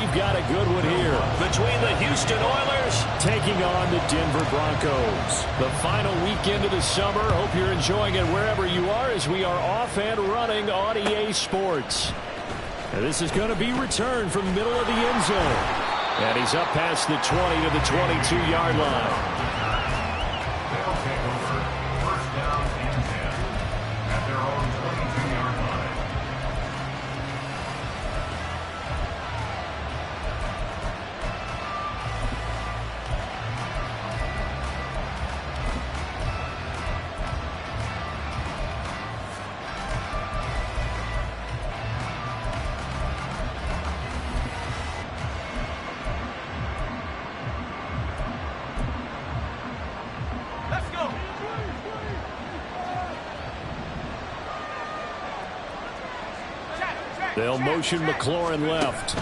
we've got a good one here between the Houston Oilers taking on the Denver Broncos. The final weekend of the summer. Hope you're enjoying it wherever you are as we are off and running on EA Sports. And this is going to be returned from the middle of the end zone. And he's up past the 20 to the 22-yard line. They'll motion McLaurin left.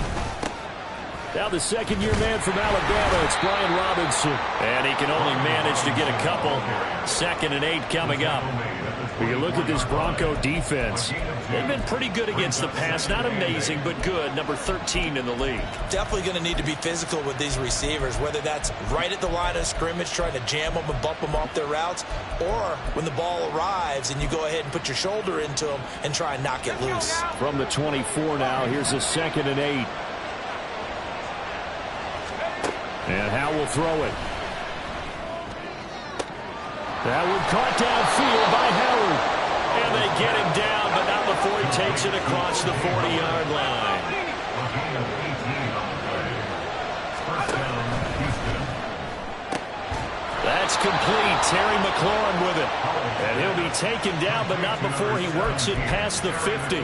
Now the second-year man from Alabama, it's Brian Robinson. And he can only manage to get a couple. 2nd and 8 coming up. When you look at this Bronco defense, they've been pretty good against the pass. Not amazing, but good. Number 13 in the league. Definitely going to need to be physical with these receivers, whether that's right at the line of scrimmage, trying to jam them and bump them off their routes, or when the ball arrives and you go ahead and put your shoulder into them and try and knock it loose. From the 24 now, here's a 2nd and 8. And Howell will throw it. That one caught downfield by Howard. And they get him down, but not before he takes it across the 40-yard line. That's complete. Terry McLaurin with it. And he'll be taken down, but not before he works it past the 50.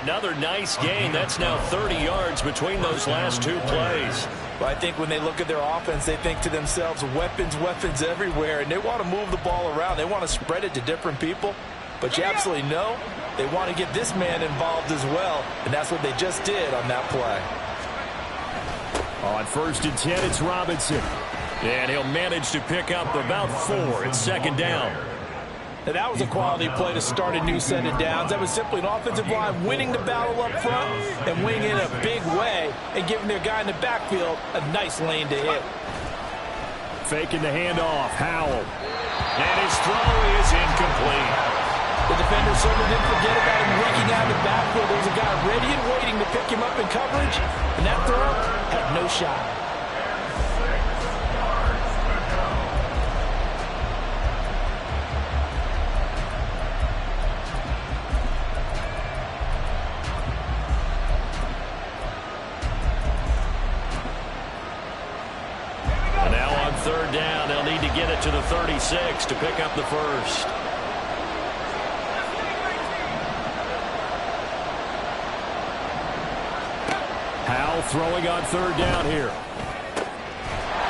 Another nice gain. That's now 30 yards between those last two plays. But I think when they look at their offense, they think to themselves, weapons, weapons everywhere, and they want to move the ball around. They want to spread it to different people. But you absolutely know they want to get this man involved as well, and that's what they just did on that play. On 1st and 10, it's Robinson. And he'll manage to pick up about 4. It's 2nd down. And that was a quality play to start a new set of downs. That was simply an offensive line winning the battle up front and winning in a big way and giving their guy in the backfield a nice lane to hit. Faking the handoff. Howell. And his throw is incomplete. The defender certainly didn't forget about him winking out of the backfield. There was a guy ready and waiting to pick him up in coverage, and that throw had no shot. Third down, they'll need to get it to the 36 to pick up the first. Howell throwing on 3rd down here.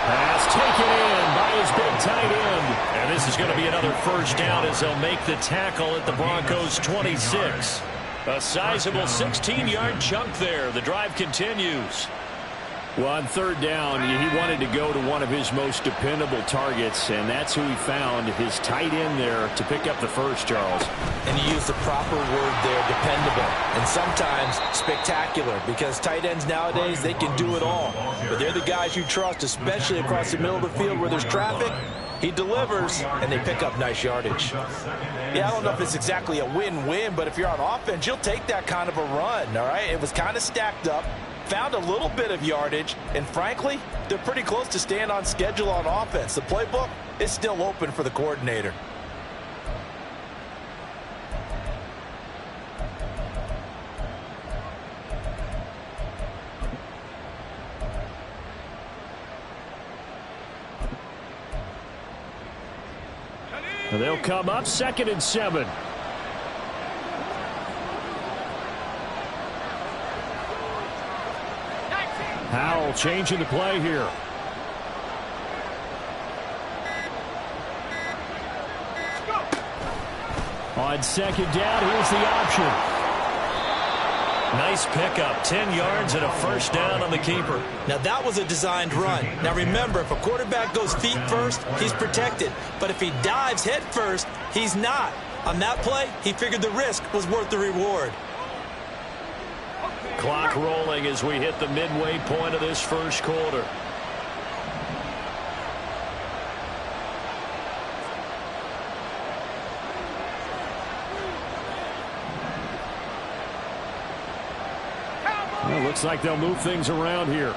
Pass taken in by his big tight end. And this is going to be another 1st down as they'll make the tackle at the Broncos 26. A sizable 16-yard chunk there. The drive continues. Well, on 3rd down, he wanted to go to one of his most dependable targets, and that's who he found, his tight end there, to pick up the first, Charles. And you use the proper word there, dependable, and sometimes spectacular, because tight ends nowadays, they can do it all. But they're the guys you trust, especially across the middle of the field where there's traffic. He delivers, and they pick up nice yardage. Yeah, I don't know if it's exactly a win-win, but if you're on offense, you'll take that kind of a run, all right? It was kind of stacked up. Found a little bit of yardage, and frankly, they're pretty close to staying on schedule on offense. The playbook is still open for the coordinator. And they'll come up 2nd and 7. Howell changing the play here. On 2nd down, here's the option. Nice pickup, 10 yards and a 1st down on the keeper. Now that was a designed run. Now remember, if a quarterback goes feet first, he's protected. But if he dives head first, he's not. On that play, he figured the risk was worth the reward. Clock rolling as we hit the midway point of this first quarter. Well, looks like they'll move things around here.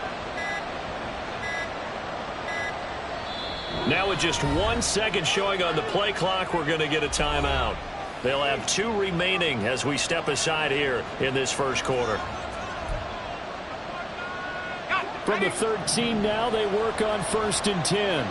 Now with just 1 second showing on the play clock, we're going to get a timeout. They'll have 2 remaining as we step aside here in this first quarter. From the 13 now, they work on 1st and 10.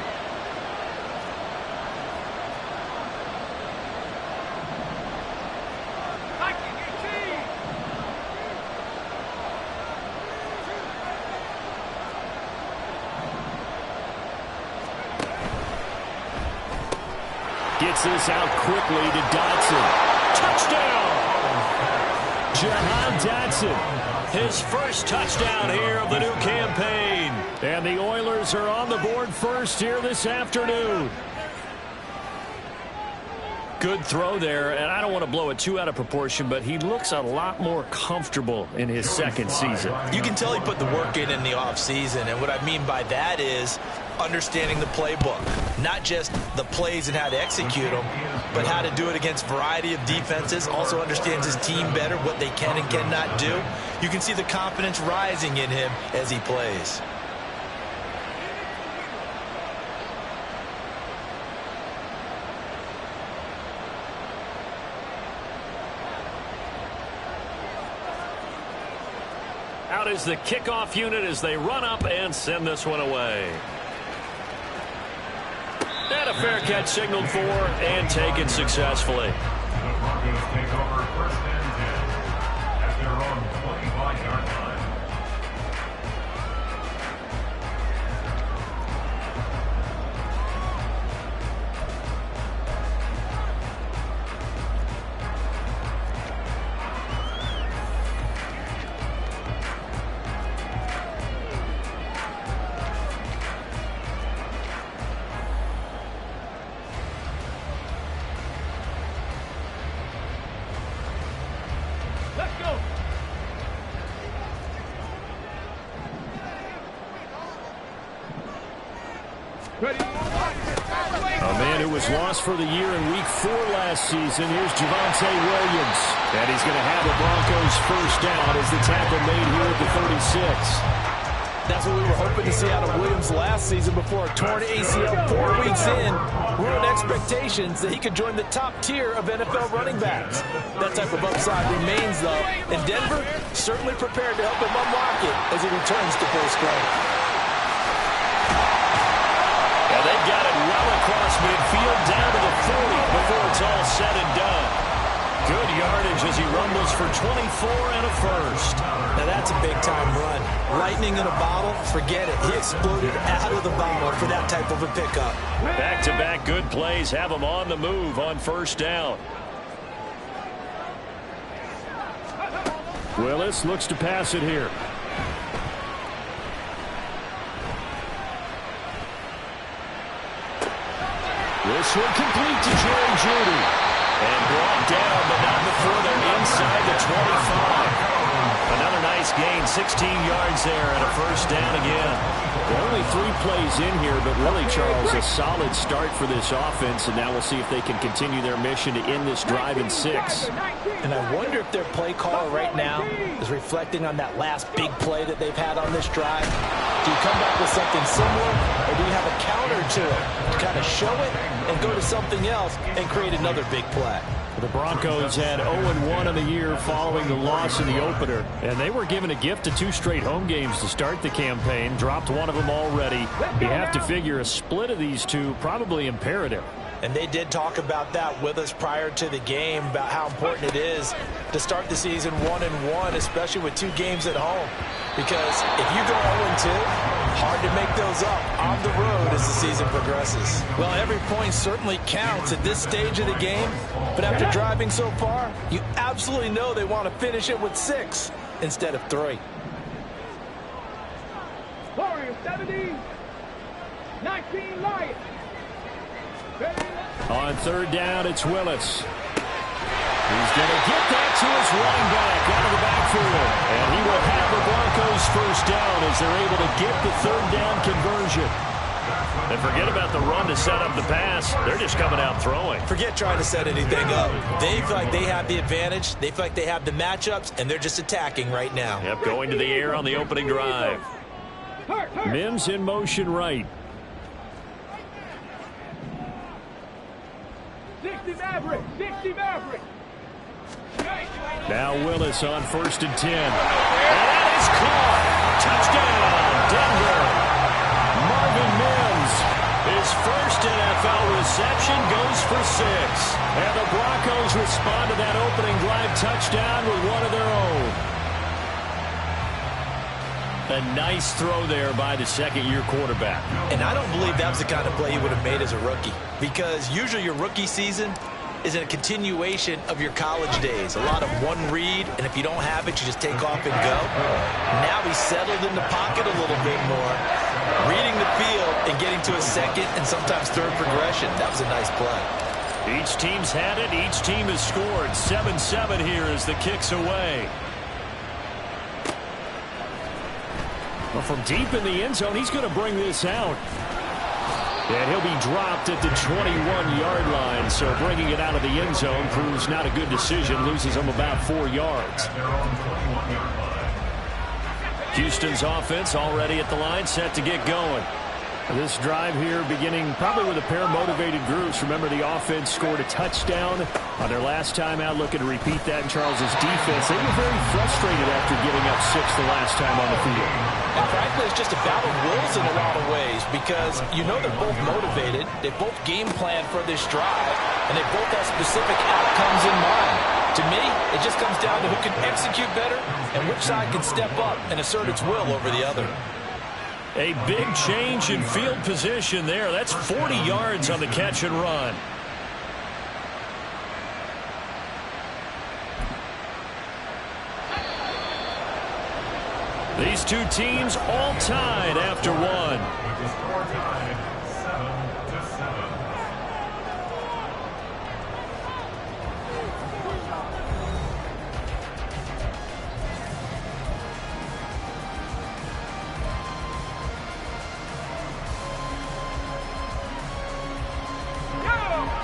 Gets this out quickly to Dotson. Touchdown! Jahan Dotson, his first touchdown here of the new campaign. And the Oilers are on the board first here this afternoon. Good throw there, and I don't want to blow it too out of proportion, but he looks a lot more comfortable in his second season. You can tell he put the work in the offseason, and what I mean by that is understanding the playbook. Not just the plays and how to execute them, but how to do it against a variety of defenses. Also understands his team better, what they can and cannot do. You can see the confidence rising in him as he plays. Out is the kickoff unit as they run up and send this one away. And a fair catch signaled for and taken successfully. The Broncos take over 1st and 10 at their own 25-yard line. A man who was lost for the year in Week 4 last season. Here's Javonte Williams. And he's going to have the Broncos first down as the tackle made here at the 36. That's what we were hoping to see out of Williams last season before a torn ACL 4 weeks in. Ruined expectations that he could join the top tier of NFL running backs. That type of upside remains, though. And Denver certainly prepared to help him unlock it as he returns to full strength. And they've got it well across midfield down to the 40 before it's all said and done. Good yardage as he rumbles for 24 and a first. Now that's a big-time run. Lightning in a bottle, forget it. He exploded out of the bottle for that type of a pickup. Back-to-back good plays have him on the move on first down. Willis looks to pass it here. This one complete to Jerry Jeudy. And brought down, but not before they're inside the 25. Another nice gain, 16 yards there, and a first down again. There are only 3 plays in here, but really, Charles, a solid start for this offense, and now we'll see if they can continue their mission to end this drive in 6. And I wonder if their play caller right now is reflecting on that last big play that they've had on this drive. Do you come back with something similar, or do you have a counter to it to kind of show it and go to something else and create another big play? The Broncos had 0-1 in the year following the loss in the opener, and they were given a gift of 2 straight home games to start the campaign, dropped one of them already. You have to figure a split of these 2 probably imperative. And they did talk about that with us prior to the game, about how important it is to start the season 1-1, especially with 2 games at home. Because if you go 0-2, hard to make those up on the road as the season progresses. Well, every point certainly counts at this stage of the game. But after driving so far, you absolutely know they want to finish it with 6 instead of 3. Warriors 70, 19 Lions. On third down, it's Willis. He's going to get that to his running back out of the backfield. backfield. And he will have the Broncos first down as they're able to get the third down conversion. And forget about the run to set up the pass. They're just coming out throwing. Forget trying to set anything up. They feel like they have the advantage. They feel like they have the matchups, and they're just attacking right now. Yep, going to the air on the opening drive. Mims in motion right. 60 Maverick. 60 Maverick. Now Willis on 1st and 10. And that is caught. Touchdown, Denver. Marvin Mims, his first NFL reception, goes for 6. And the Broncos respond to that opening drive touchdown with one of their own. A nice throw there by the second-year quarterback. And I don't believe that was the kind of play he would have made as a rookie, because usually your rookie season is a continuation of your college days. A lot of one read, and if you don't have it, you just take off and go. Now he's settled in the pocket a little bit more, reading the field and getting to a second and sometimes third progression. That was a nice play. Each team's had it. Each team has scored. 7-7 here as the kick's away. Well, from deep in the end zone, he's going to bring this out. And he'll be dropped at the 21-yard line. So bringing it out of the end zone proves not a good decision. Loses him about 4 yards. Houston's offense already at the line, set to get going. This drive here beginning probably with a pair of motivated groups. Remember, the offense scored a touchdown on their last time out. Looking to repeat that in Charles's defense. They were very frustrated after giving up 6 the last time on the field. And frankly, it's just a battle of wills in a lot of ways, because you know they're both motivated. They both game plan for this drive, and they both have specific outcomes in mind. To me, it just comes down to who can execute better and which side can step up and assert its will over the other. A big change in field position there. That's 40 yards on the catch and run. These two teams all tied after one. With the score tied 7-7.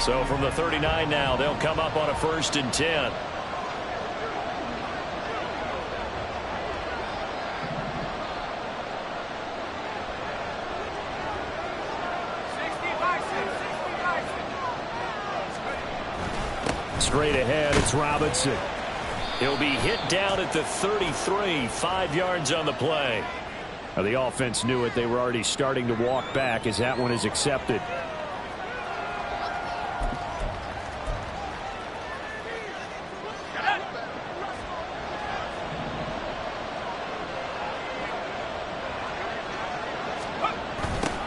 So from the 39 now, they'll come up on a 1st and 10. Straight ahead, it's Robinson. He'll be hit down at the 33, 5 yards on the play. Now, the offense knew it. They were already starting to walk back as that one is accepted.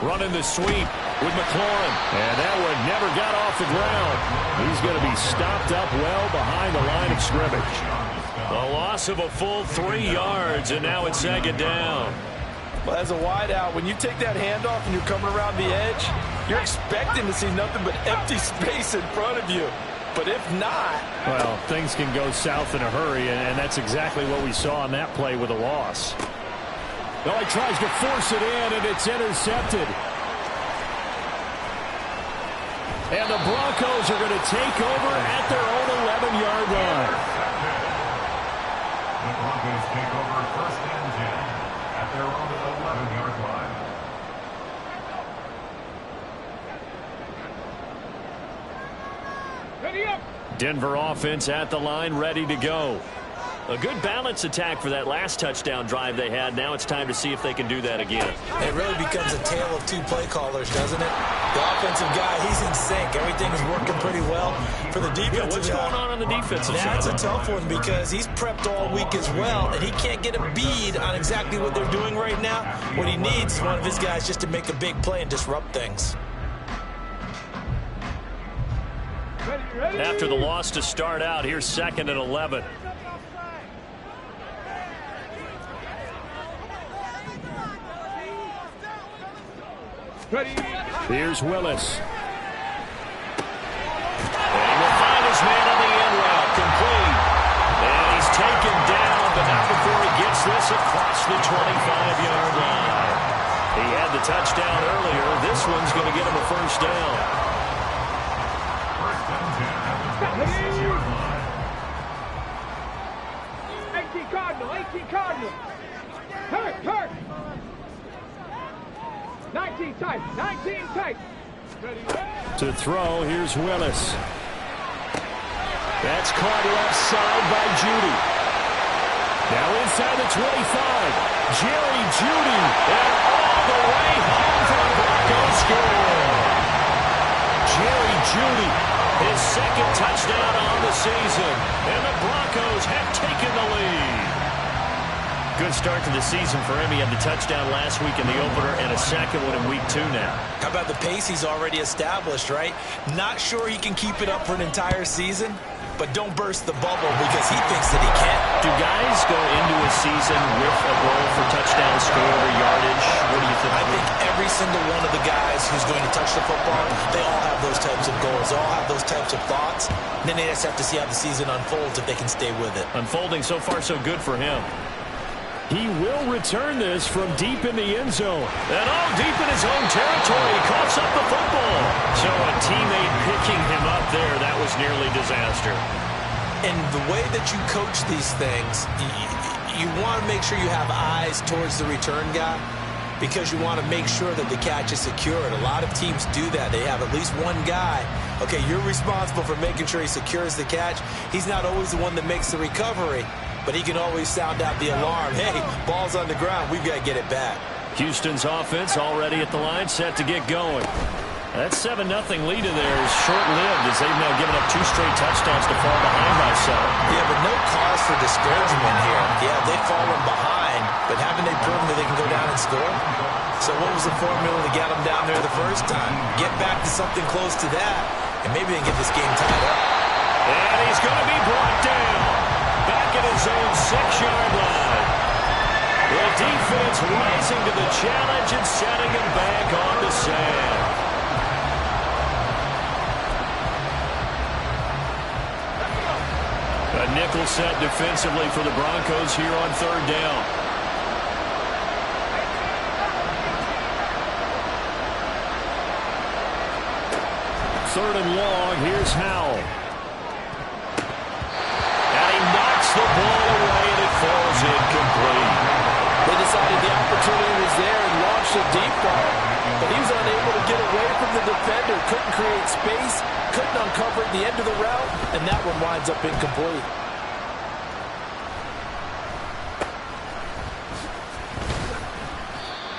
Running the sweep with McLaurin. And that one never got off the ground. He's going to be stopped up well behind the line of scrimmage. A loss of a full 3 yards, and now it's 2nd down. Well, as a wideout, when you take that handoff and you're coming around the edge, you're expecting to see nothing but empty space in front of you. But if not... Well, things can go south in a hurry, and that's exactly what we saw on that play with a loss. Oh, he tries to force it in, and it's intercepted. And the Broncos are going to take over at their own 11-yard line. The Broncos take over 1st and 10 at their own 11-yard line. Ready up. Denver offense at the line, ready to go. A good balance attack for that last touchdown drive they had. Now it's time to see if they can do that again. It really becomes a tale of 2 play callers, doesn't it? The offensive guy, he's in sync. Everything is working pretty well. For the defensive what's going on the defensive side? That's a tough one, because he's prepped all week as well, and he can't get a bead on exactly what they're doing right now. What he needs is one of his guys just to make a big play and disrupt things. Ready. After the loss to start out, here's 2nd and 11. Ready. Here's Willis. And he will find his man on the end route, complete. And he's taken down, but the 25-yard line. He had the touchdown earlier. This one's going to get him a first down. First and 10 at the 26-yard line. 18 Cardinal, 18 Cardinal. Hurt. 19 tight, 19 tight. To throw, here's Willis. That's caught left side by Judy. Now inside the 25. Jerry Judy. And all the way home for the Broncos score. Jerry Judy, his second touchdown on the season. And the Broncos have taken the lead. Good start to the season for him. He had the touchdown last week in the opener and a second one in week 2 now. How about the pace he's already established, right? Not sure he can keep it up for an entire season, but don't burst the bubble because he thinks that he can. Do guys go into a season with a goal for touchdown score or yardage? What do you think? I think every single one of the guys who's going to touch the football, they all have those types of goals. They all have those types of thoughts. And then they just have to see how the season unfolds if they can stay with it. Unfolding so far so good for him. He will return this from deep in the end zone. And all deep in his own territory. He coughs up the football. So a teammate picking him up there, that was nearly disaster. And the way that you coach these things, you want to make sure you have eyes towards the return guy because you want to make sure that the catch is secured. A lot of teams do that. They have at least one guy. Okay, you're responsible for making sure he secures the catch. He's not always the one that makes the recovery, but he can always sound out the alarm. Hey, ball's on the ground. We've got to get it back. Houston's offense already at the line, set to get going. That 7-0 lead of theirs short-lived as they've now given up 2 straight touchdowns to fall behind by 7. Yeah, but no cause for discouragement here. Yeah, they've fallen behind, but haven't they proven that they can go down and score? So what was the formula to get them down there the first time? Get back to something close to that, and maybe they can get this game tied up. And he's going to be brought down. Back at his own 6-yard line. The defense rising to the challenge and setting him back on the sand. A nickel set defensively for the Broncos here on 3rd down. Third and long, here's Howell. And he knocks the ball away and it falls incomplete. They decided the opportunity was there and launched a deep ball, but he was unable to get away from the defender, couldn't create space, couldn't uncover the end of the route, and that one winds up incomplete.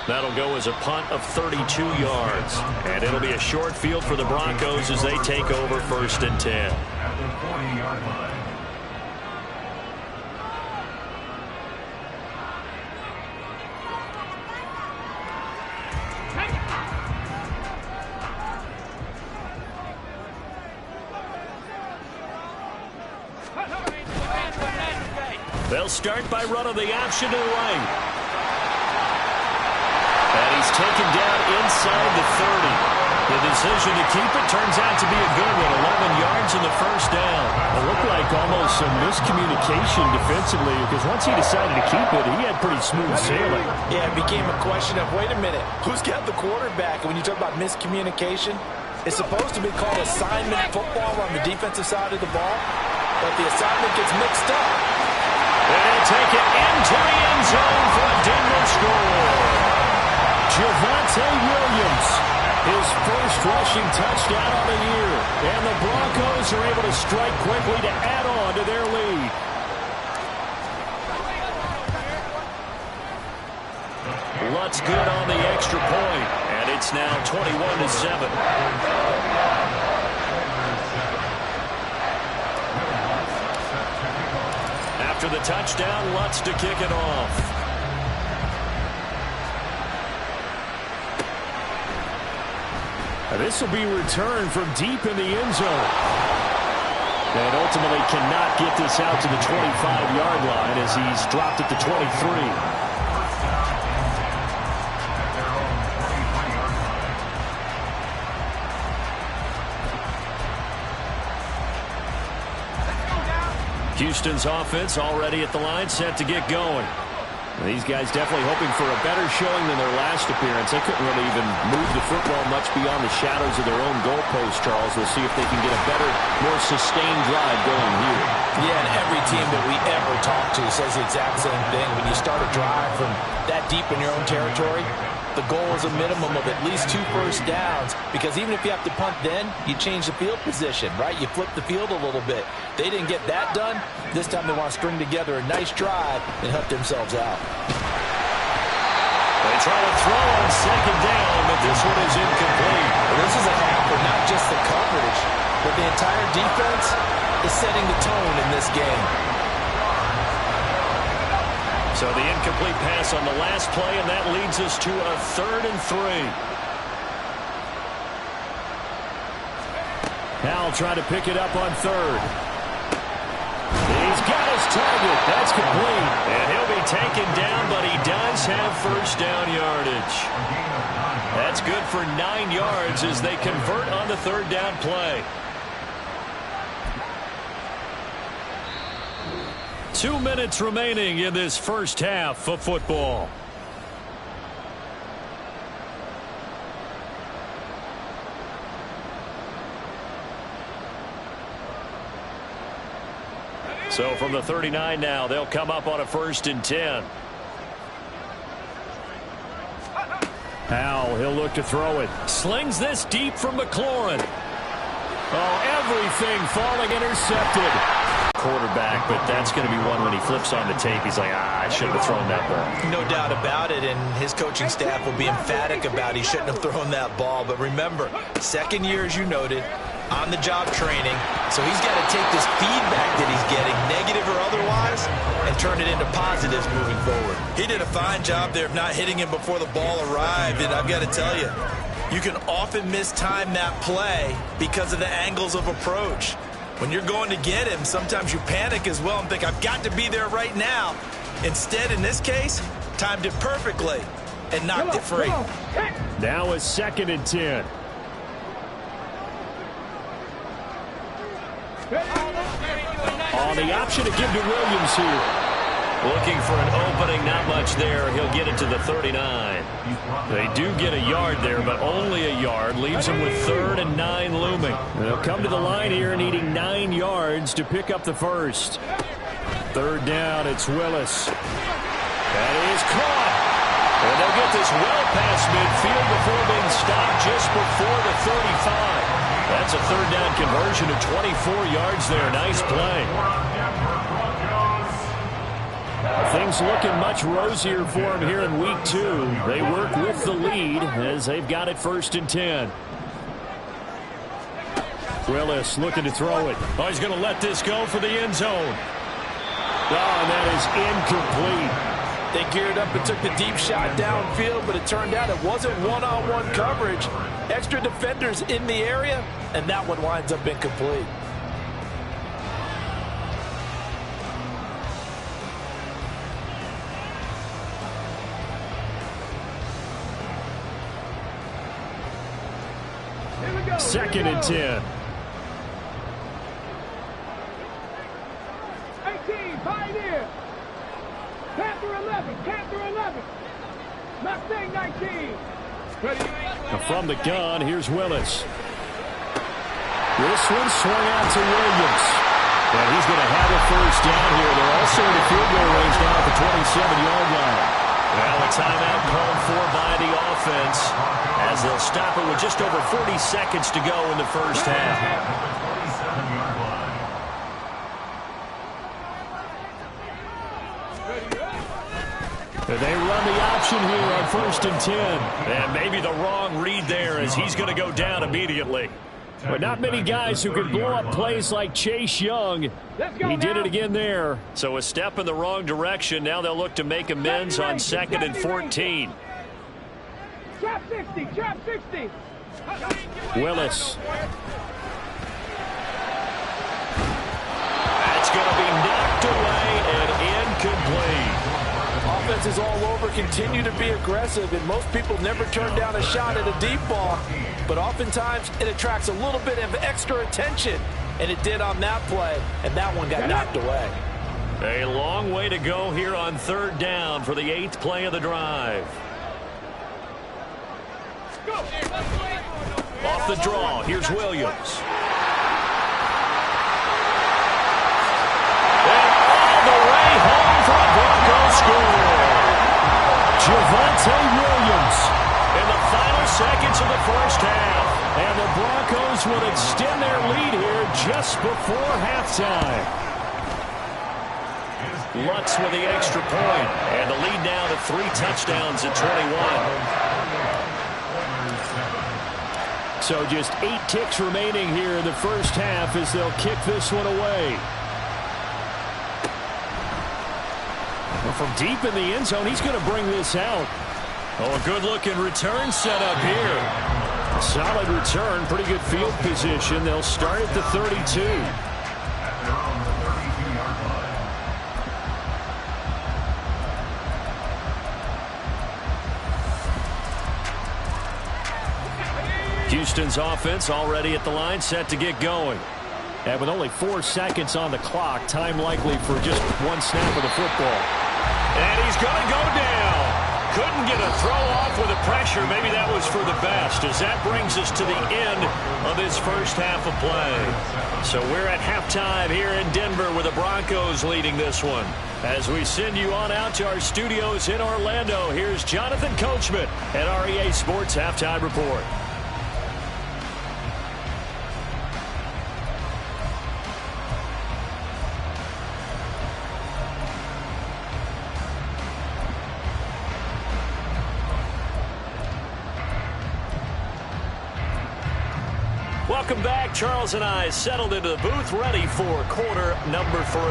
That'll go as a punt of 32 yards. And it'll be a short field for the Broncos as they take over 1st and 10. At the 40-yard line. They'll start by running the option to the right. And he's taken down inside the 30. The decision to keep it turns out to be a good one. 11 yards in the first down. It looked like almost some miscommunication defensively because once he decided to keep it, he had pretty smooth sailing. Yeah, it became a question of, wait a minute, who's got the quarterback? And when you talk about miscommunication, it's supposed to be called assignment football on the defensive side of the ball, but the assignment gets mixed up. And take it into the end zone for a Denver score. Javonte Williams, his first rushing touchdown of the year. And the Broncos are able to strike quickly to add on to their lead. Lutz good on the extra point, and it's now 21-7. After the touchdown, Lutz to kick it off. And this will be returned from deep in the end zone. And ultimately cannot get this out to the 25-yard line as he's dropped it to 23. Houston's offense already at the line, set to get going. These guys definitely hoping for a better showing than their last appearance. They couldn't really even move the football much beyond the shadows of their own goalpost, Charles. We'll see if they can get a better, more sustained drive going here. Yeah, and every team that we ever talk to says the exact same thing. When you start a drive from that deep in your own territory, the goal is a minimum of at least 2 first downs, because even if you have to punt then, you change the field position, right? You flip the field a little bit. They didn't get that done. This time they want to string together a nice drive and help themselves out. They try to throw on second down, but this one is incomplete. Well, this is a half for not just the coverage, but the entire defense is setting the tone in this game. So the incomplete pass on the last play, and that leads us to a 3rd and 3. Howell trying to pick it up on 3rd. He's got his target. That's complete. And he'll be taken down, but he does have first down yardage. That's good for 9 yards as they convert on the 3rd down play. 2 minutes remaining in this first half of football. So from the 39 now, they'll come up on a 1st and 10. Howell, he'll look to throw it. Slings this deep from McLaurin. Oh, everything falling intercepted. Quarterback, but that's going to be one when he flips on the tape. He's like, I shouldn't have thrown that ball. No doubt about it, and his coaching staff will be emphatic about he shouldn't have thrown that ball. But remember, 2nd year, as you noted, on-the-job training. So he's got to take this feedback that he's getting, negative or otherwise, and turn it into positives moving forward. He did a fine job there of not hitting him before the ball arrived, and I've got to tell you, you can often mistime that play because of the angles of approach. When you're going to get him, sometimes you panic as well and think, I've got to be there right now. Instead, in this case, timed it perfectly and knocked it free. Now a 2nd and 10. On the option to give to Williams here. Looking for an opening, not much there. He'll get it to the 39. They do get a yard there, but only a yard. Leaves him with 3rd and 9 looming. They'll come to the line here needing 9 yards to pick up the first. 3rd down, it's Willis. That is caught. And they'll get this well past midfield before being stopped just before the 35. That's a 3rd down conversion of 24 yards there. Nice play. Things looking much rosier for him here in week 2. They work with the lead as they've got it 1st and 10. Willis looking to throw it. Oh, he's going to let this go for the end zone. Oh, and that is incomplete. They geared up and took the deep shot downfield, but it turned out it wasn't one-on-one coverage. Extra defenders in the area, and that one winds up incomplete. Second and 10. 18, Pioneer. Panther 11, Panther 11. Mustang 19. From the gun, here's Willis. This one swung out to Williams. And he's going to have a 1st down here. They're also in the field goal range now at the 27-yard line. Well, a timeout called for by the offense as they'll stop it with just over 40 seconds to go in the first half. They run the option here on 1st and 10. And maybe the wrong read there as he's going to go down immediately. But not many guys who can blow up plays like Chase Young. He did it again there. So a step in the wrong direction. Now they'll look to make amends on 2nd and 14. Trap 60, trap 60. Willis. That's going to be knocked away and incomplete. Offenses all over continue to be aggressive, and most people never turn down a shot at a deep ball. But oftentimes it attracts a little bit of extra attention, and it did on that play, and that one got knocked away. A long way to go here on third down for the 8th play of the drive. Off the draw, here's Williams. And all the way home for a Broncos score. Javonte Williams in the final seconds of the first half. And the Broncos will extend their lead here just before halftime. Lutz with the extra point, and the lead now to 3 touchdowns at 21. So just 8 ticks remaining here in the first half as they'll kick this one away. Well, from deep in the end zone, he's going to bring this out. Oh, a good-looking return set up here. Solid return, pretty good field position. They'll start at the 32. Houston's offense already at the line, set to get going. And with only 4 seconds on the clock, time likely for just 1 snap of the football. And he's going to go down. Couldn't get a throw off with the pressure. Maybe that was for the best, as that brings us to the end of this first half of play. So we're at halftime here in Denver with the Broncos leading this one. As we send you on out to our studios in Orlando, here's Jonathan Coachman at REA Sports Halftime Report. Welcome back. Charles and I settled into the booth, ready for quarter number 3.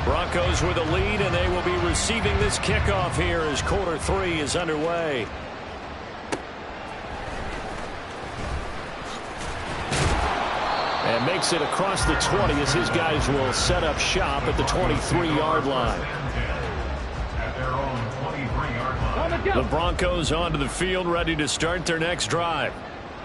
Broncos with a lead, and they will be receiving this kickoff here as quarter 3 is underway. And makes it across the 20 as his guys will set up shop at the 23-yard line. The Broncos onto the field, ready to start their next drive.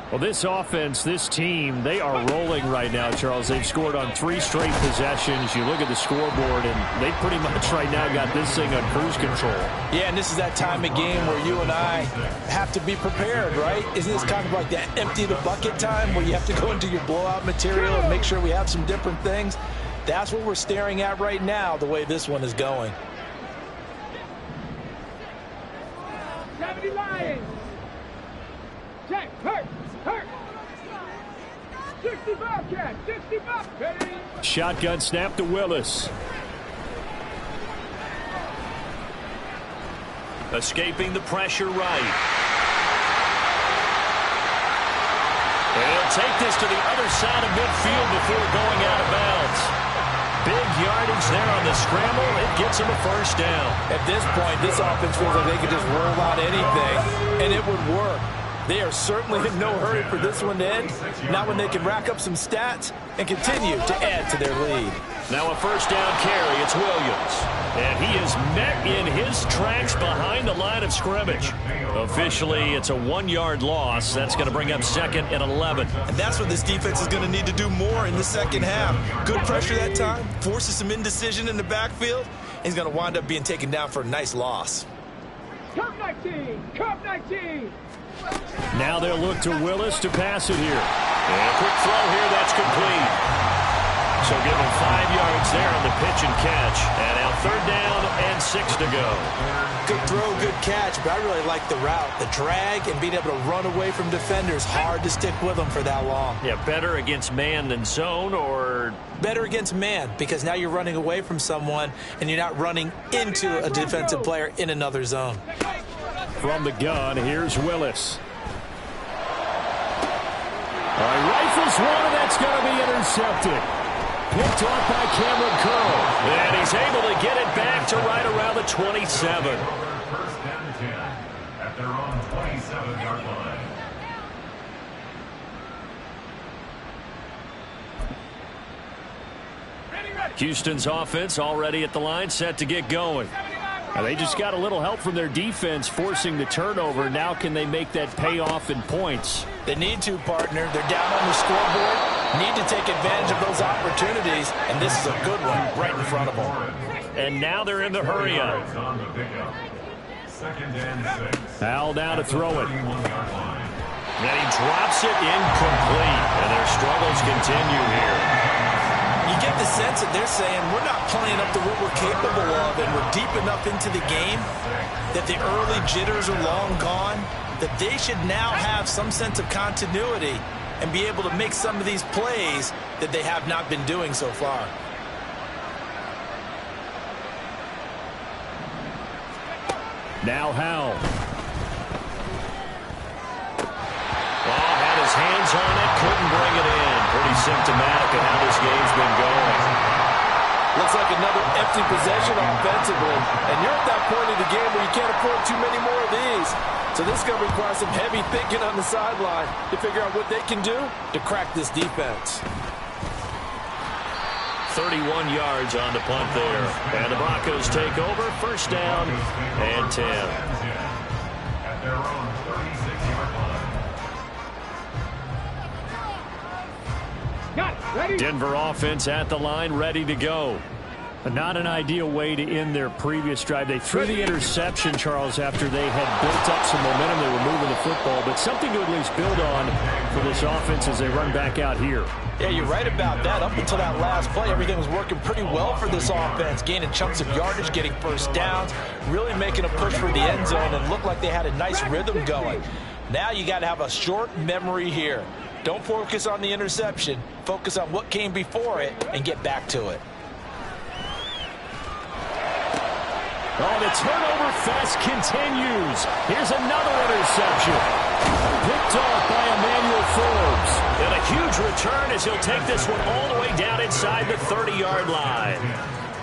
Well, this offense, this team, they are rolling right now, Charles. They've scored on 3 straight possessions. You look at the scoreboard, and they pretty much right now got this thing on cruise control. Yeah, and this is that time of game where you and I have to be prepared, right? Isn't this kind of like that empty the bucket time where you have to go into your blowout material and make sure we have some different things? That's what we're staring at right now, the way this one is going. 70 Lions. Check. Hurt. 60 Bobcat. 60 Bobcat. Shotgun snap to Willis. Escaping the pressure right. They'll take this to the other side of midfield before going out of bounds. Big yardage there on the scramble. It gets them a first down. At this point, this offense feels like they could just roll out anything, and it would work. They are certainly in no hurry for this one to end. Not when they can rack up some stats and continue to add to their lead. Now a first down carry. It's Williams. And he is met in his tracks behind the line of scrimmage. Officially, it's a 1-yard loss. That's going to bring up 2nd and 11. And that's what this defense is going to need to do more in the second half. Good pressure that time. Forces some indecision in the backfield. And he's going to wind up being taken down for a nice loss. Cup 19. Cup 19. Now they'll look to Willis to pass it here. And a quick throw here, that's complete. So give him 5 yards there on the pitch and catch. And now 3rd down and 6 to go. Good throw, good catch, but I really like the route. The drag and being able to run away from defenders. Hard to stick with them for that long. Yeah, better against man than zone, or? Better against man, because now you're running away from someone and you're not running into a defensive player in another zone. From the gun, here's Willis. All right, rifles one, and that's going to be intercepted. Picked off by Cameron Curl. And he's able to get it back to right around the 27. First and 10 at their own 27-yard line. Houston's offense already at the line, set to get going. Now they just got a little help from their defense forcing the turnover. Now can they make that pay off in points? They need to, partner. They're down on the scoreboard. Need to take advantage of those opportunities, and this is a good one right in front of them. And now they're in the hurry up. Howell now to throw it. And he drops it incomplete, and their struggles continue here. You get the sense that they're saying we're not playing up to what we're capable of, and we're deep enough into the game that the early jitters are long gone, that they should now have some sense of continuity and be able to make some of these plays that they have not been doing so far. Now Howell. Oh, had his hands on it, couldn't bring it in. Pretty symptomatic of how this game's been going. Looks like another empty possession offensively, and you're at that point in the game where you can't afford too many more of these. So this is going to require some heavy thinking on the sideline to figure out what they can do to crack this defense. 31 yards on the punt there. And the Broncos take over. First down and 10. At their own 36-yard line. Got it. Ready? Denver offense at the line, ready to go. Not an ideal way to end their previous drive. They threw the interception, Charles, after they had built up some momentum. They were moving the football, but something to at least build on for this offense as they run back out here. Yeah, you're right about that. Up until that last play, everything was working pretty well for this offense, gaining chunks of yardage, getting first downs, really making a push for the end zone, and looked like they had a nice rhythm going. Now you got to have a short memory here. Don't focus on the interception. Focus on what came before it and get back to it. Oh, the turnover fest continues. Here's another interception. Picked off by Emmanuel Forbes. And a huge return as he'll take this one all the way down inside the 30-yard line.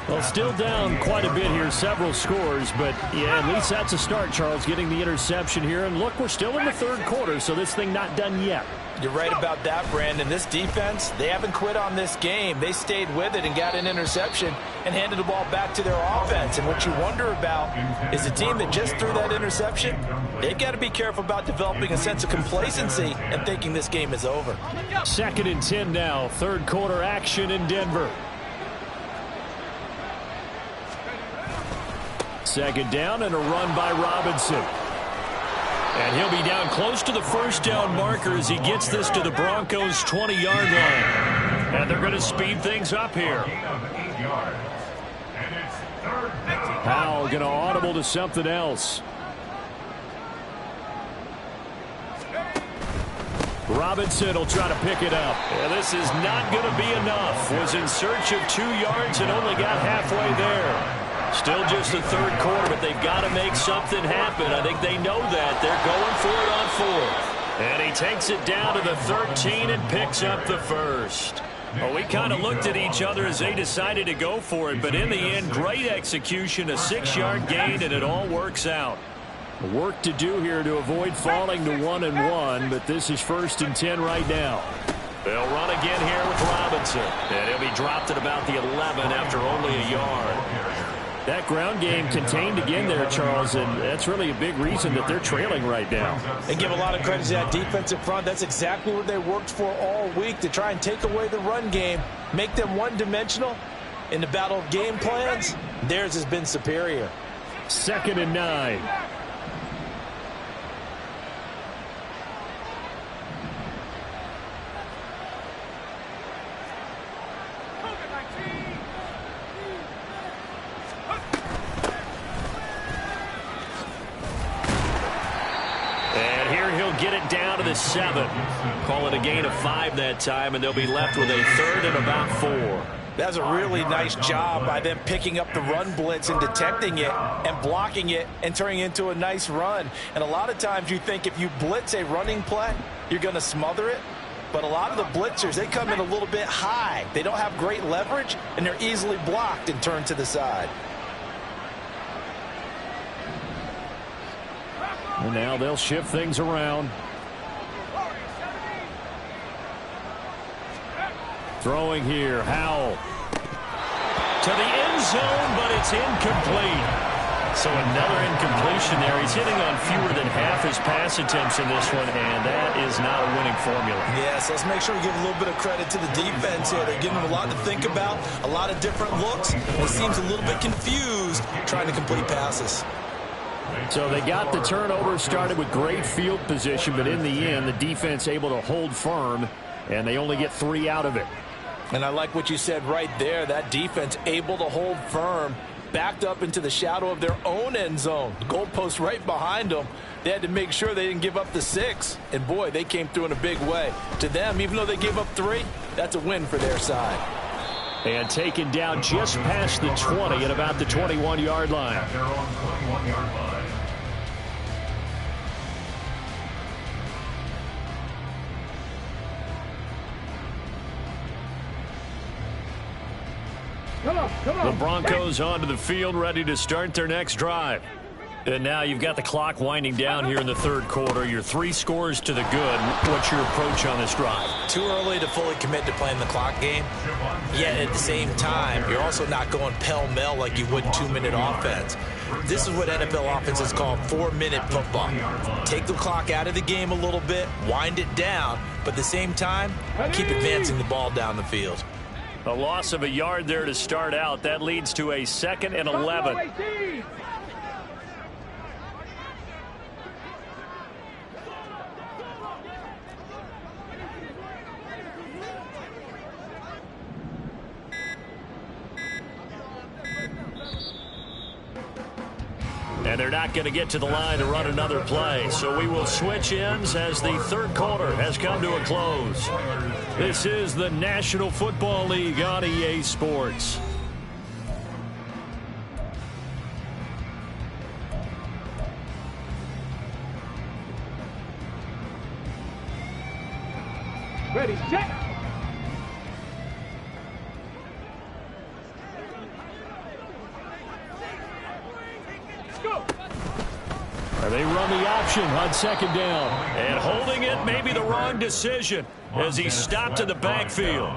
Well, still down quite a bit here, several scores, but yeah, at least that's a start, Charles, getting the interception here. And look, we're still in the third quarter, so this thing not done yet. You're right about that, Brandon. This defense, they haven't quit on this game. They stayed with it and got an interception and handed the ball back to their offense. And what you wonder about is a team that just threw that interception, they've got to be careful about developing a sense of complacency and thinking this game is over. 2nd and 10 now, third quarter action in Denver. Second down and a run by Robinson. And he'll be down close to the first down marker as he gets this to the Broncos' 20-yard line. And they're going to speed things up here. Howell going to audible to something else. Robinson will try to pick it up. Yeah, this is not going to be enough. Was in search of 2 yards and only got halfway there. Still just the third quarter, but they've got to make something happen. I think they know that. They're going for it on fourth. And he takes it down to the 13 and picks up the first. Well, we kind of looked at each other as they decided to go for it, but in the end, great execution, a 6-yard gain, and it all works out. Work to do here to avoid falling to 1-1, but this is 1st and 10 right now. They'll run again here with Robinson, and he'll be dropped at about the 11 after only a yard. That ground game contained again there, Charles, and that's really a big reason that they're trailing right now. They give a lot of credit to that defensive front. That's exactly what they worked for all week, to try and take away the run game, make them one-dimensional. In the battle of game plans, theirs has been superior. 2nd and 9. Get it down to the 7. Call it a gain of 5 that time, and they'll be left with a 3rd and about 4. That's a really nice job by them picking up the run blitz and detecting it and blocking it and turning it into a nice run. And a lot of times you think if you blitz a running play, you're going to smother it. But a lot of the blitzers, they come in a little bit high. They don't have great leverage, and they're easily blocked and turned to the side. And now they'll shift things around. Throwing here, Howell. To the end zone, but it's incomplete. So another incompletion there. He's sitting on fewer than half his pass attempts in this one, and that is not a winning formula. Yes, let's make sure we give a little bit of credit to the defense here. They're giving him a lot to think about, a lot of different looks. He seems a little bit confused trying to complete passes. So they got the turnover started with great field position, but in the end, the defense able to hold firm, and they only get 3 out of it. And I like what you said right there. That defense able to hold firm, backed up into the shadow of their own end zone. The goalpost right behind them. They had to make sure they didn't give up the 6. And, boy, they came through in a big way. To them, even though they gave up 3, that's a win for their side. And taken down just past the 20 at about the 21-yard line. At their own 21-yard line. Come on. The Broncos onto the field, ready to start their next drive. And now you've got the clock winding down here in the third quarter. Your 3 scores to the good. What's your approach on this drive? Too early to fully commit to playing the clock game. Yet at the same time, you're also not going pell-mell like you would 2-minute offense. This is what NFL offenses call 4-minute football. Take the clock out of the game a little bit, wind it down, but at the same time, keep advancing the ball down the field. A loss of a yard there to start out. That leads to a 2nd and 11. And they're not going to get to the line to run another play. So we will switch ends as the third quarter has come to a close. This is the National Football League on EA Sports. Ready, set. They run the option on 2nd down. And holding it may be the wrong decision as he stopped in the backfield.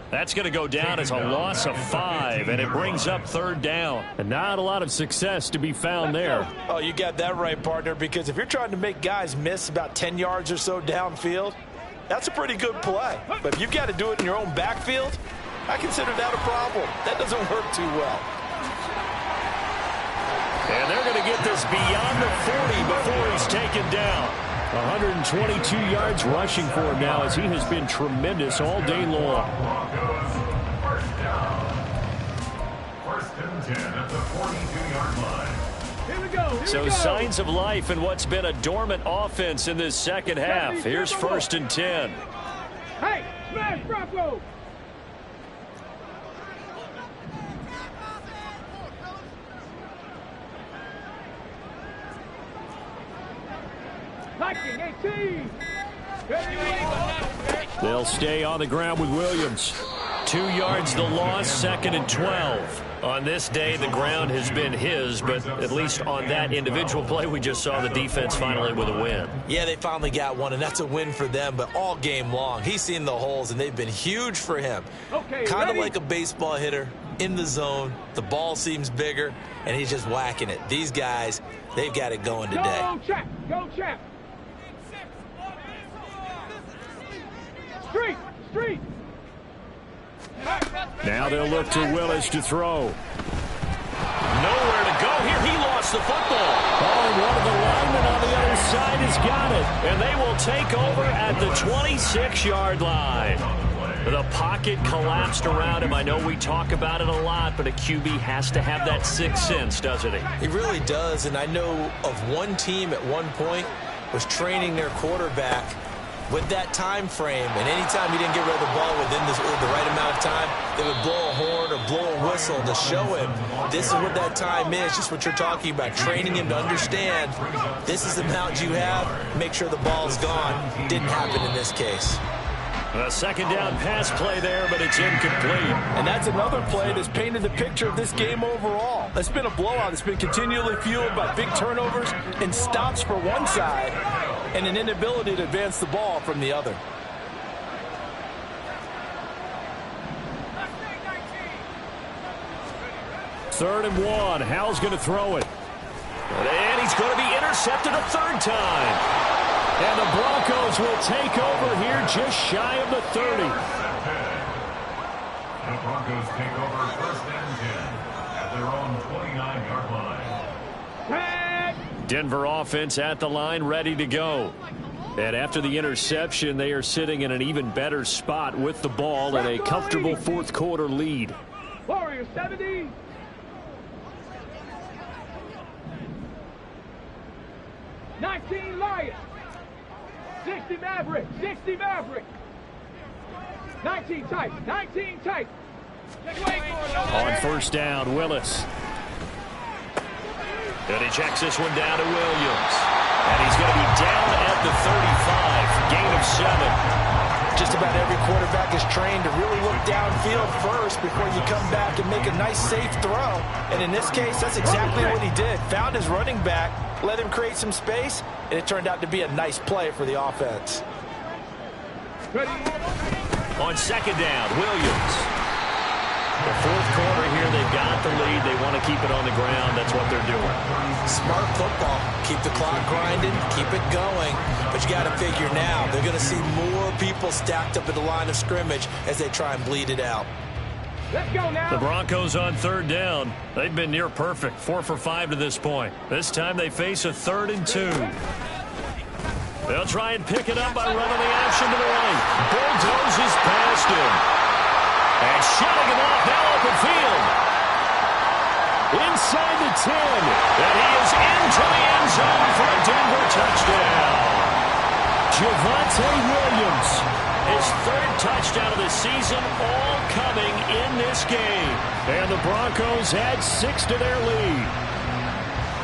That's going to go down as a loss of 5, and it brings up 3rd down. And not a lot of success to be found there. Oh, you got that right, partner, because if you're trying to make guys miss about 10 yards or so downfield, that's a pretty good play. But if you've got to do it in your own backfield, I consider that a problem. That doesn't work too well. And they're going to get this beyond the 40 before he's taken down. 122 yards rushing for him now as he has been tremendous all day long. First down. 1st and 10 at the 42-yard line. Here we go. So signs of life in what's been a dormant offense in this second half. Here's 1st and 10. Hey, smash Bronco. Liking 18. They'll stay on the ground with Williams. 2 yards the loss, 2nd and 12. On this day, the ground has been his, but at least on that individual play, we just saw the defense finally with a win. Yeah, they finally got one, and that's a win for them, but all game long, he's seen the holes, and they've been huge for him. Okay, kind of ready? like a baseball hitter in the zone. The ball seems bigger, and he's just whacking it. These guys, they've got it going today. Go, Chap. Go, Chap. Street. Now they'll look to Willis to throw. Nowhere to go here. He lost the football. Oh, and one of the linemen on the other side has got it. And they will take over at the 26-yard line. The pocket collapsed around him. I know we talk about it a lot, but a QB has to have that sixth sense, doesn't he? He really does, and I know of one team at one point was training their quarterback with that time frame, and anytime he didn't get rid of the ball within the right amount of time, they would blow a horn or blow a whistle to show him this is what that time is, just what you're talking about, training him to understand this is the amount you have, make sure the ball's gone. Didn't happen in this case. A second down pass play there, but it's incomplete. And that's another play that's painted the picture of this game overall. It's been a blowout. It's been continually fueled by big turnovers and stops for one side and an inability to advance the ball from the other. Third and 1. Howell's going to throw it. And he's going to be intercepted. intercepted a third time. And the Broncos will take over here just shy of the 30. The Broncos take over first and 10 at their own 29-yard line. Denver offense at the line, ready to go. And after the interception, they are sitting in an even better spot with the ball and a comfortable fourth quarter lead. Warriors 70. '19 Lions. 60 Maverick. 60 Maverick. 19 tight. 19 tight. On first down, Willis. And he checks this one down to Williams. And he's going to be down at the 35. Gain of 7. Just about every quarterback is trained to really look downfield first before you come back and make a nice, safe throw. And in this case, that's exactly what he did. Found his running back, let him create some space, and it turned out to be a nice play for the offense. On second down, Williams. The fourth quarter here, they've got the lead. They want to keep it on the ground. That's what they're doing. Smart football. Keep the clock grinding, keep it going. But you got to figure now, they're going to see more people stacked up at the line of scrimmage as they try and bleed it out. Let's go now. The Broncos on third down. They've been near perfect, 4 for 5 to this point. This time they face a 3rd and 2. They'll try and pick it up by running the action to the right. Bulldozes past him. And shutting him off, now open field. Inside the 10. And he is into the end zone for a Denver touchdown. Javonte Williams, his 3rd touchdown of the season, all coming in this game. And the Broncos add 6 to their lead.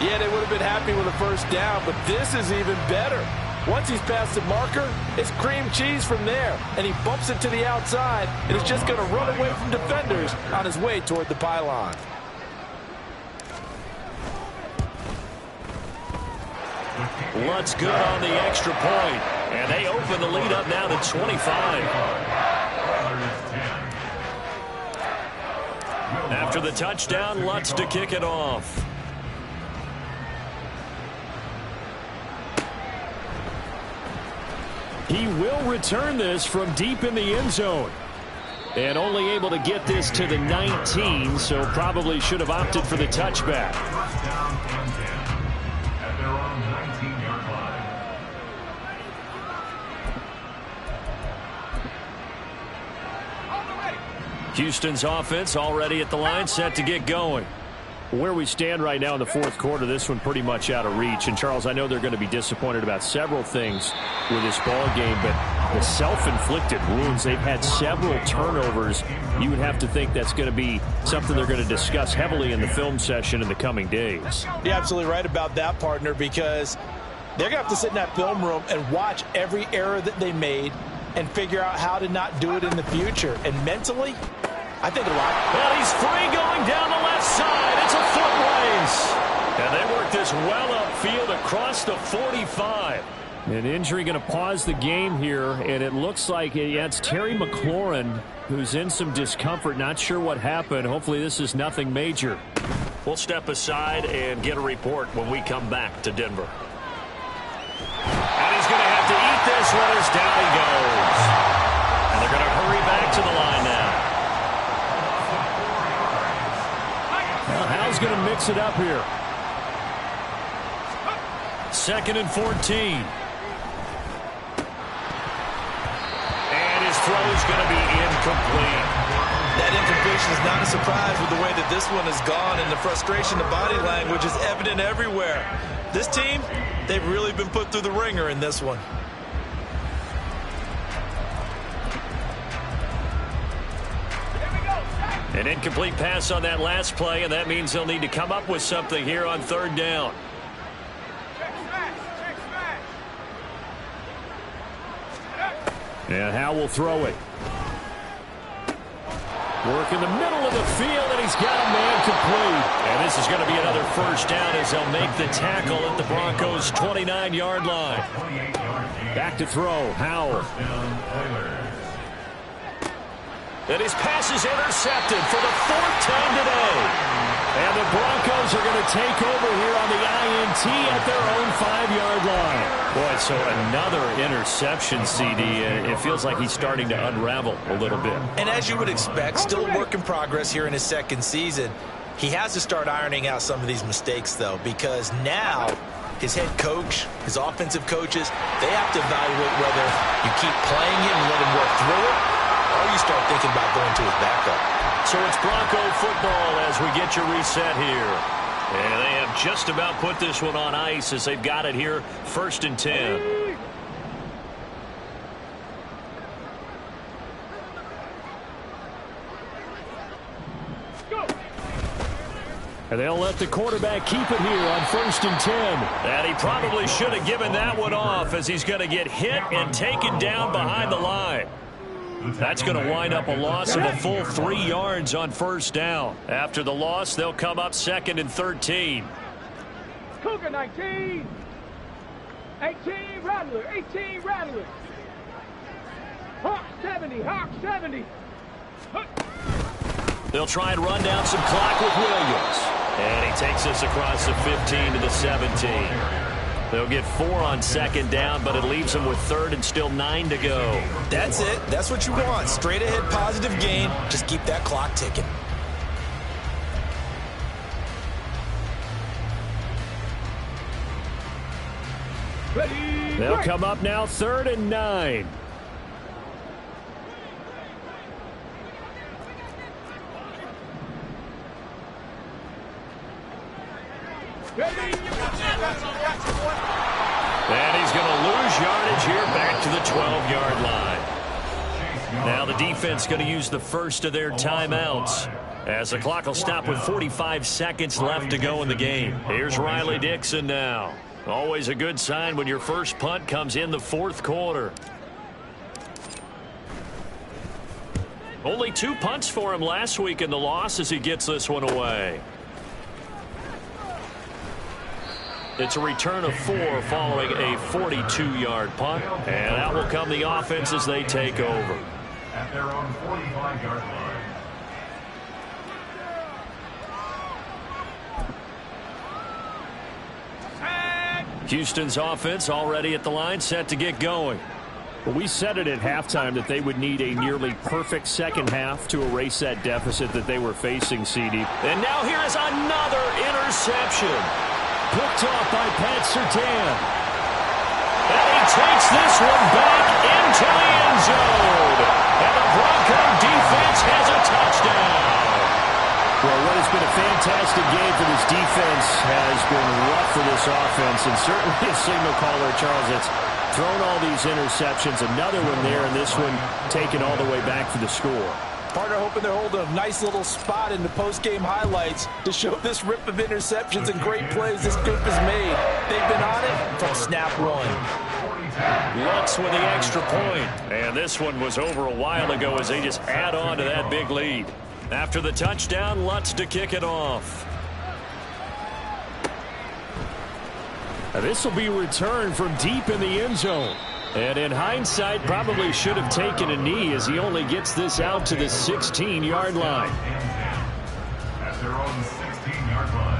Yeah, they would have been happy with a first down, but this is even better. Once he's past the marker, it's cream cheese from there. And he bumps it to the outside, and is just going to run away from defenders on his way toward the pylon. Lutz good on the extra point. And they open the lead up now to 25. After the touchdown, Lutz to kick it off. He will return this from deep in the end zone. And only able to get this to the 19, so probably should have opted for the touchback. First down and 10 at their own 19-yard line. Houston's offense already at the line, set to get going. Where we stand right now in the fourth quarter, this one pretty much out of reach. And, Charles, I know they're going to be disappointed about several things with this ball game, but the self-inflicted wounds, they've had several turnovers. You would have to think that's going to be something they're going to discuss heavily in the film session in the coming days. You're absolutely right about that, partner, because they're going to have to sit in that film room and watch every error that they made and figure out how to not do it in the future. And mentally, I think a lot. Well, he's free going down the left side. It's a foot race. And they work this well upfield across the 45. An injury going to pause the game here, and it looks like it's Terry McLaurin who's in some discomfort. Not sure what happened. Hopefully this is nothing major. We'll step aside and get a report when we come back to Denver. And he's going to have to eat this one as down he goes. And they're going to hurry back to the line now. Well, Hal's going to mix it up here. 2nd and 14. Throw is going to be incomplete. That incompletion is not a surprise with the way that this one has gone, and the frustration, the body language is evident everywhere. This team, they've really been put through the ringer in this one. An incomplete pass on that last play, and that means they'll need to come up with something here on 3rd down. And Hal will throw it. Work in the middle of the field, and he's got a man complete. And this is going to be another first down as they'll make the tackle at the Broncos' 29-yard line. Back to throw, Howell. And his pass is intercepted for the 4th time today. And the Broncos are going to take over here on the INT at their own 5-yard line. Boy, so another interception, CD. It feels like he's starting to unravel a little bit. And as you would expect, still a work in progress here in his second season. He has to start ironing out some of these mistakes, though, because now his head coach, his offensive coaches, they have to evaluate whether you keep playing him and let him work through it, or you start thinking about going to his backup. So it's Bronco football as we get you reset here. And they have just about put this one on ice as they've got it here, 1st and 10. And they'll let the quarterback keep it here on 1st and 10. And he probably should have given that one off as he's going to get hit and taken down behind the line. That's going to wind up a loss of a full 3 yards on 1st down. After the loss, they'll come up 2nd and 13. Cougar 19. 18 Rattler. 18 Rattler. Hawk 70. Hawk 70. They'll try and run down some clock with Williams. And he takes this across the 15 to the 17. They'll get 4 on 2nd down, but it leaves them with 3rd and still 9 to go. That's it. That's what you want. Straight ahead positive gain. Just keep that clock ticking. They'll come up now 3rd and 9. And he's going to lose yardage here back to the 12-yard line. Now the defense going to use the first of their timeouts as the clock will stop with 45 seconds left to go in the game. Here's Riley Dixon now. Always a good sign when your first punt comes in the 4th quarter. Only 2 punts for him last week in the loss as he gets this one away. It's a return of 4 following a 42-yard punt. And out will come the offense as they take over. At their own 45-yard line. Houston's offense already at the line, set to get going. Well, we said it at halftime that they would need a nearly perfect second half to erase that deficit that they were facing, CD. And now here is another interception. Picked off by Pat Surtain. And he takes this one back into the end zone. And the Bronco defense has a touchdown. Well, what has been a fantastic game for this defense has been rough for this offense, and certainly a signal caller, Charles, that's thrown all these interceptions. Another one there, and this one taken all the way back for the score. Partner hoping they're holding a nice little spot in the post-game highlights to show this rip of interceptions and great plays this group has made. They've been on it from snap one. Lutz with the extra point. And this one was over a while ago as they just add on to that big lead. After the touchdown, Lutz to kick it off. Now this will be returned from deep in the end zone. And in hindsight, probably should have taken a knee as he only gets this out to the 16-yard line. At their own 16-yard line.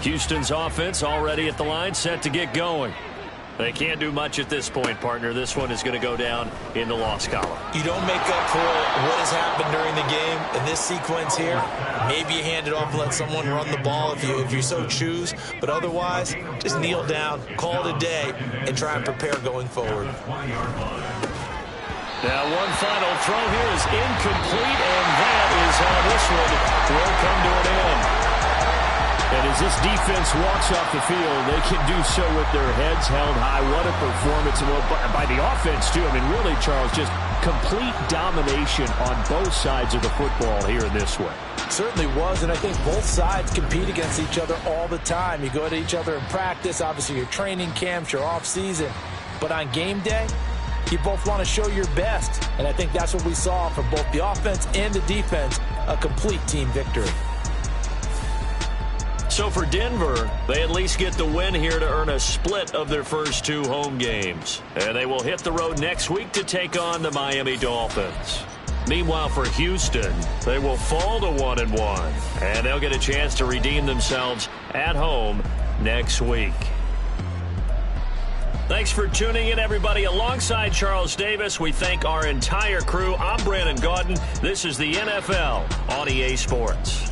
Houston's offense already at the line, set to get going. They can't do much at this point, partner. This one is going to go down in the loss column. You don't make up for what has happened during the game in this sequence here. Maybe you hand it off and let someone run the ball if you so choose. But otherwise, just kneel down, call it a day, and try and prepare going forward. Now one final throw here is incomplete, and that is how this one will come to an end. And as this defense walks off the field, they can do so with their heads held high. What a performance by the offense, too. I mean, really, Charles, just complete domination on both sides of the football here in this one. Certainly was, and I think both sides compete against each other all the time. You go to each other in practice, obviously your training camps, your off-season. But on game day, you both want to show your best. And I think that's what we saw from both the offense and the defense, a complete team victory. So So for Denver, they at least get the win here to earn a split of their first 2 home games. And they will hit the road next week to take on the Miami Dolphins. Meanwhile, for Houston, they will fall to 1-1. And they'll get a chance to redeem themselves at home next week. Thanks for tuning in, everybody. Alongside Charles Davis, we thank our entire crew. I'm Brandon Gaudin. This is the NFL on EA Sports.